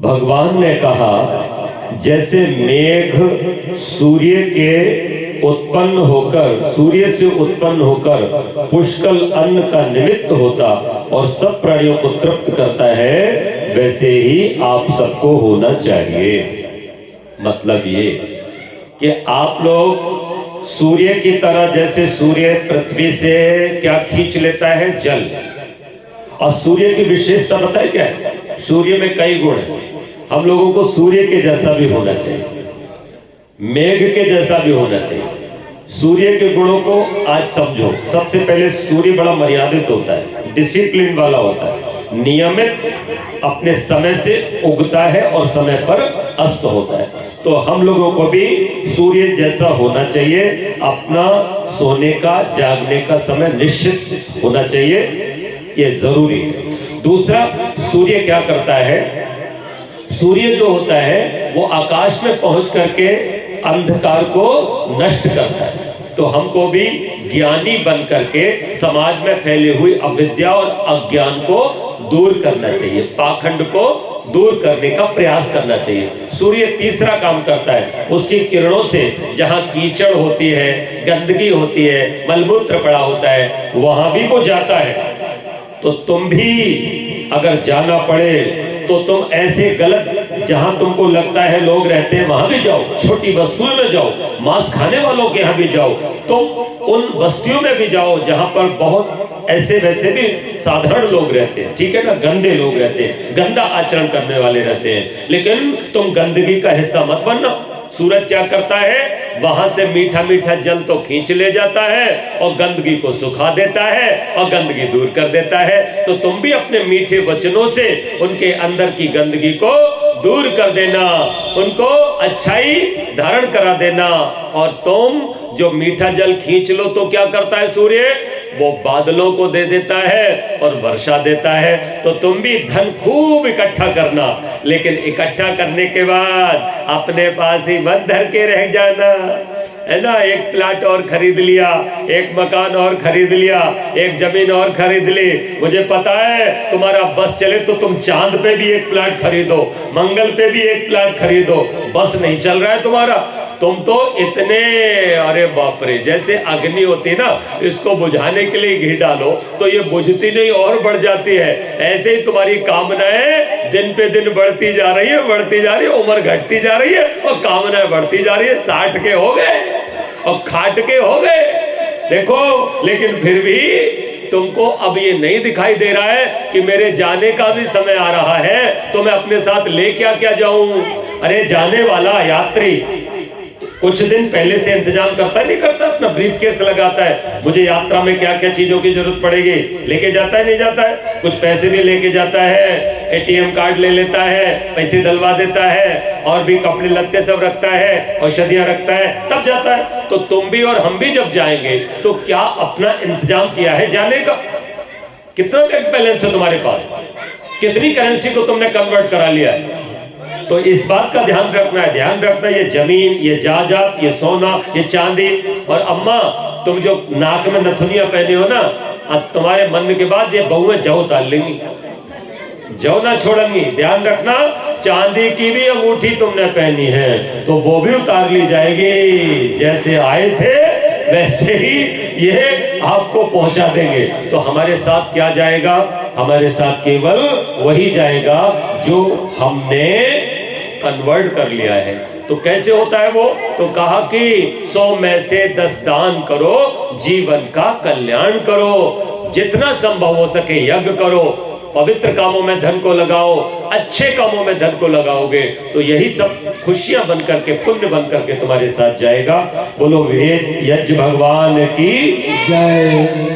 भगवान ने कहा जैसे मेघ सूर्य से उत्पन्न होकर पुष्कल अन्न का निमित्त होता और सब प्राणियों को तृप्त करता है, वैसे ही आप सबको होना चाहिए। मतलब ये कि आप लोग सूर्य की तरह, जैसे सूर्य पृथ्वी से क्या खींच लेता है? जल। और सूर्य की विशेषता पता है क्या है? सूर्य में कई गुण है। हम लोगों को सूर्य के जैसा भी होना चाहिए, मेघ के जैसा भी होना चाहिए। सूर्य के गुणों को आज समझो। सबसे पहले सूर्य बड़ा मर्यादित होता है, डिसिप्लिन वाला होता है, नियमित अपने समय से उगता है और समय पर अस्त होता है। तो हम लोगों को भी सूर्य जैसा होना चाहिए। अपना सोने का, जागने का समय निश्चित होना चाहिए, ये जरूरी है। दूसरा, सूर्य क्या करता है? सूर्य जो होता है वो आकाश में पहुंच करके अंधकार को नष्ट करता है। तो हमको भी ज्ञानी बन करके समाज में फैली हुई अविद्या और अज्ञान को दूर करना चाहिए, पाखंड को दूर करने का प्रयास करना चाहिए। सूर्य तीसरा काम करता है, उसकी किरणों से जहां कीचड़ होती है, गंदगी होती है, मलमूत्र पड़ा होता है, वहां भी वो जाता है। तो तुम भी अगर जाना पड़े तो तुम ऐसे गलत, जहां तुमको लगता है लोग रहते हैं वहां भी जाओ, छोटी बस्तियों में जाओ, मांस खाने वालों के यहाँ भी जाओ, तुम उन बस्तियों में भी जाओ जहां पर बहुत ऐसे वैसे भी साधारण लोग रहते हैं, ठीक है ना, गंदे लोग रहते हैं, गंदा आचरण करने वाले रहते हैं, लेकिन तुम गंदगी का हिस्सा मत बनना। सूरज क्या करता है? वहां से मीठा मीठा जल तो खींच ले जाता है और गंदगी को सुखा देता है और गंदगी दूर कर देता है। तो तुम भी अपने मीठे वचनों से उनके अंदर की गंदगी को दूर कर देना, उनको अच्छाई धारण करा देना। और तुम जो मीठा जल खींच लो तो क्या करता है सूर्य? वो बादलों को दे देता है और वर्षा देता है। तो तुम भी धन खूब इकट्ठा करना, लेकिन इकट्ठा करने के बाद अपने पास ही मत धर के रह जाना, है ना। एक प्लाट और खरीद लिया, एक मकान और खरीद लिया, एक जमीन और खरीद ली। मुझे पता है तुम्हारा बस चले तो तुम चांद पे भी एक प्लाट खरीदो, मंगल पे भी एक प्लाट खरीदो। बस नहीं चल रहा है तुम्हारा, तुम तो इतने, अरे बाप रे, जैसे अग्नि होती ना, इसको बुझाने के लिए घी डालो तो ये बुझती नहीं और बढ़ जाती है। ऐसे ही तुम्हारी कामनाएं दिन पे दिन बढ़ती जा रही है, बढ़ती जा रही है, उम्र घटती जा रही है और कामनाएं बढ़ती जा रही है। 60 के हो गए और खाट के हो गए, देखो। लेकिन फिर भी तुमको अब ये नहीं दिखाई दे रहा है कि मेरे जाने का भी समय आ रहा है, तो मैं अपने साथ ले क्या जाऊं। अरे जाने वाला यात्री कुछ दिन पहले से इंतजाम करता नहीं करता, अपना ब्रीफकेस लगाता है, मुझे यात्रा में क्या क्या चीजों की जरूरत पड़ेगी, लेके जाता है नहीं जाता है, कुछ पैसे भी लेके जाता है, एटीएम कार्ड ले लेता है, पैसे डलवा देता है, और भी कपड़े लत्ते सब रखता है, औषधियां रखता है, तब जाता है। तो तुम भी और हम भी जब जाएंगे तो क्या अपना इंतजाम किया है जाने का? कितना बैंक बैलेंस है तुम्हारे पास? कितनी करेंसी को तुमने कन्वर्ट करा लिया है? तो इस बात का ध्यान रखना है, ध्यान रखना। ये जमीन, ये जायदाद, ये सोना, ये चांदी, और अम्मा तुम जो नाक में नथुनियां पहने हो ना, अब तुम्हारे मन के बाद ये बहुएं जौ डाल लेंगी, जौ ना छोड़ेंगी। ध्यान रखना, चांदी की भी अंगूठी तुमने पहनी है तो वो भी उतार ली जाएगी। जैसे आए थे वैसे ही ये आपको पहुंचा देंगे। तो हमारे साथ क्या जाएगा? हमारे साथ केवल वही जाएगा जो हमने कन्वर्ट कर लिया है। तो कैसे होता है वो? तो कहा कि 100 में से 10 दान करो, जीवन का कल्याण करो, जितना संभव हो सके यज्ञ करो, पवित्र कामों में धन को लगाओ, अच्छे कामों में धन को लगाओगे तो यही सब खुशियां बन करके, पुण्य बन करके तुम्हारे साथ जाएगा। बोलो वेद यज्ञ भगवान की जय।